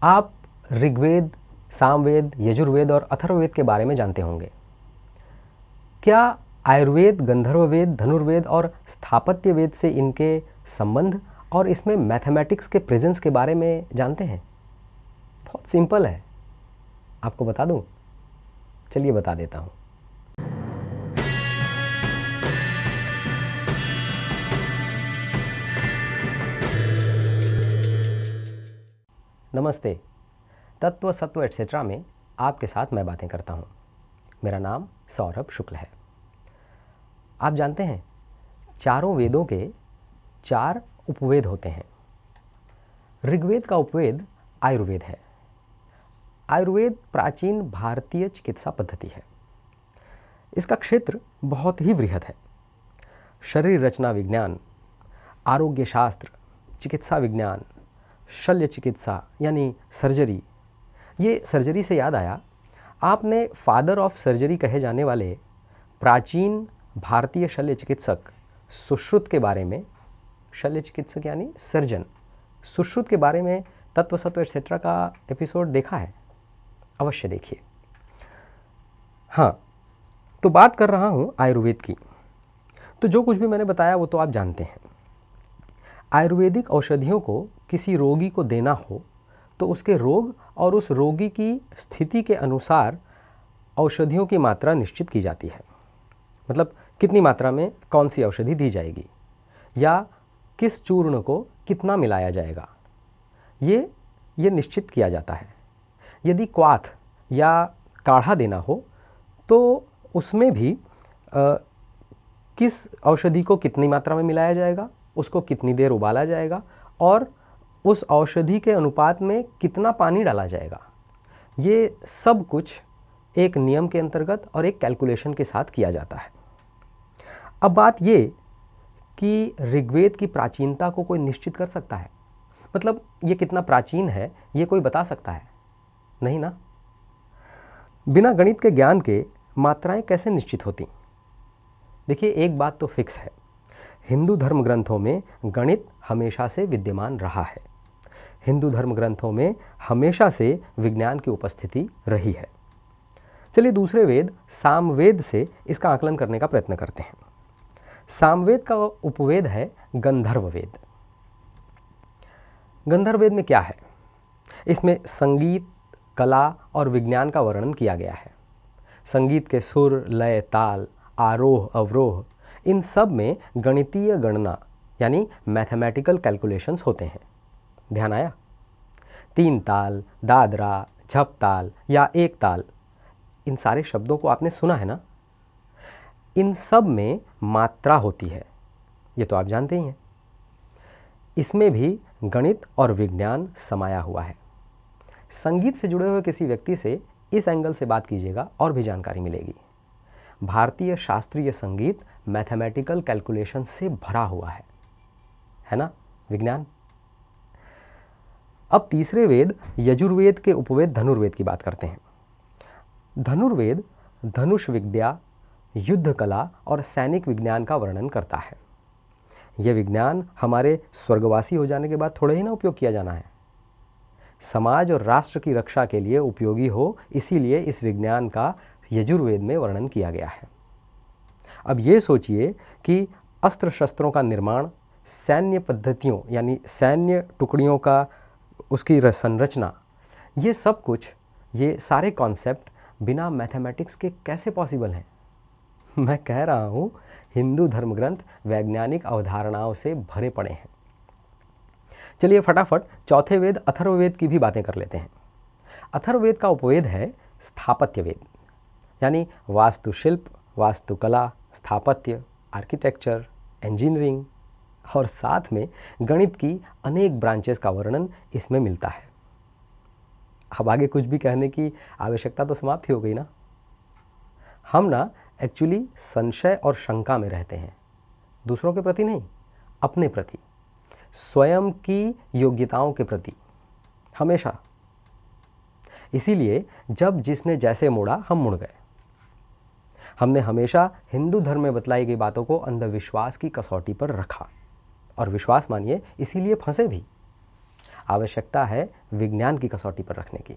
आप ऋग्वेद, सामवेद, यजुर्वेद और अथर्ववेद के बारे में जानते होंगे। क्या आयुर्वेद, गंधर्ववेद, धनुर्वेद और स्थापत्य वेद से इनके संबंध और इसमें मैथमेटिक्स के प्रेजेंस के बारे में जानते हैं? बहुत सिंपल है, आपको बता दूं? चलिए बता देता हूं। नमस्ते। तत्व, सत्व एटसेट्रा में आपके साथ मैं बातें करता हूं। मेरा नाम सौरभ शुक्ल है। आप जानते हैं, चारों वेदों के 4 उपवेद होते हैं। ऋग्वेद का उपवेद आयुर्वेद है। आयुर्वेद प्राचीन भारतीय चिकित्सा पद्धति है। इसका क्षेत्र बहुत ही वृहद है। शरीर रचना विज्ञान, आरोग्य शास्त्र, चिकित्सा विज्ञान, शल्य चिकित्सा यानी सर्जरी। ये सर्जरी से याद आया, आपने फादर ऑफ सर्जरी कहे जाने वाले प्राचीन भारतीय शल्य चिकित्सक सुश्रुत के बारे में, शल्य चिकित्सक यानी सर्जन, सुश्रुत के बारे में तत्व, सत्व एटसेट्रा का एपिसोड देखा है? अवश्य देखिए। हाँ, तो बात कर रहा हूँ आयुर्वेद की। तो जो कुछ भी मैंने बताया वो तो आप जानते हैं। आयुर्वेदिक औषधियों को किसी रोगी को देना हो तो उसके रोग और उस रोगी की स्थिति के अनुसार औषधियों की मात्रा निश्चित की जाती है। मतलब कितनी मात्रा में कौन सी औषधि दी जाएगी या किस चूर्ण को कितना मिलाया जाएगा, ये निश्चित किया जाता है। यदि क्वाथ या काढ़ा देना हो तो उसमें भी किस औषधि को कितनी मात्रा में मिलाया जाएगा, उसको कितनी देर उबाला जाएगा और उस औषधि के अनुपात में कितना पानी डाला जाएगा, ये सब कुछ एक नियम के अंतर्गत और एक कैलकुलेशन के साथ किया जाता है। अब बात ये कि ऋग्वेद की प्राचीनता को कोई निश्चित कर सकता है? मतलब ये कितना प्राचीन है ये कोई बता सकता है? नहीं ना। बिना गणित के ज्ञान के मात्राएं कैसे निश्चित होती? देखिए, एक बात तो फिक्स है, हिंदू धर्म ग्रंथों में गणित हमेशा से विद्यमान रहा है। हिंदू धर्म ग्रंथों में हमेशा से विज्ञान की उपस्थिति रही है। चलिए दूसरे वेद सामवेद से इसका आकलन करने का प्रयत्न करते हैं। सामवेद का उपवेद है गंधर्ववेद। गंधर्ववेद में क्या है? इसमें संगीत, कला और विज्ञान का वर्णन किया गया है। संगीत के सुर, लय, ताल, आरोह, अवरोह, इन सब में गणितीय गणना यानी मैथमेटिकल कैलकुलेशंस होते हैं। ध्यान आया? 3 ताल, दादरा, झप ताल या एक ताल, इन सारे शब्दों को आपने सुना है ना? इन सब में मात्रा होती है, ये तो आप जानते ही हैं। इसमें भी गणित और विज्ञान समाया हुआ है। संगीत से जुड़े हुए किसी व्यक्ति से इस एंगल से बात कीजिएगा और भी जानकारी मिलेगी। भारतीय शास्त्रीय संगीत मैथमेटिकल कैलकुलेशन से भरा हुआ है ना विज्ञान। अब तीसरे वेद यजुर्वेद के उपवेद धनुर्वेद की बात करते हैं। धनुर्वेद धनुष विद्या, युद्ध कला और सैनिक विज्ञान का वर्णन करता है। यह विज्ञान हमारे स्वर्गवासी हो जाने के बाद थोड़े ही ना उपयोग किया जाना है। समाज और राष्ट्र की रक्षा के लिए उपयोगी हो, इसीलिए इस विज्ञान का यजुर्वेद में वर्णन किया गया है। अब ये सोचिए कि अस्त्र शस्त्रों का निर्माण, सैन्य पद्धतियों यानी सैन्य टुकड़ियों का उसकी संरचना, ये सब कुछ, ये सारे कॉन्सेप्ट बिना मैथमेटिक्स के कैसे पॉसिबल हैं? मैं कह रहा हूँ, हिंदू धर्म ग्रंथ वैज्ञानिक अवधारणाओं से भरे पड़े हैं। चलिए फटाफट चौथे वेद अथर्ववेद की भी बातें कर लेते हैं। अथर्ववेद का उपवेद है स्थापत्य वेद, यानी वास्तुशिल्प, वास्तुकला, स्थापत्य, आर्किटेक्चर, इंजीनियरिंग और साथ में गणित की अनेक ब्रांचेस का वर्णन इसमें मिलता है। अब आगे कुछ भी कहने की आवश्यकता तो समाप्त ही हो गई ना। हम ना एक्चुअली संशय और शंका में रहते हैं, दूसरों के प्रति नहीं, अपने प्रति, स्वयं की योग्यताओं के प्रति हमेशा। इसीलिए जब जिसने जैसे मोड़ा हम मुड़ गए। हमने हमेशा हिंदू धर्म में बतलाई गई बातों को अंधविश्वास की कसौटी पर रखा और विश्वास मानिए इसीलिए फंसे भी। आवश्यकता है विज्ञान की कसौटी पर रखने की।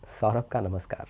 सौरभ का नमस्कार।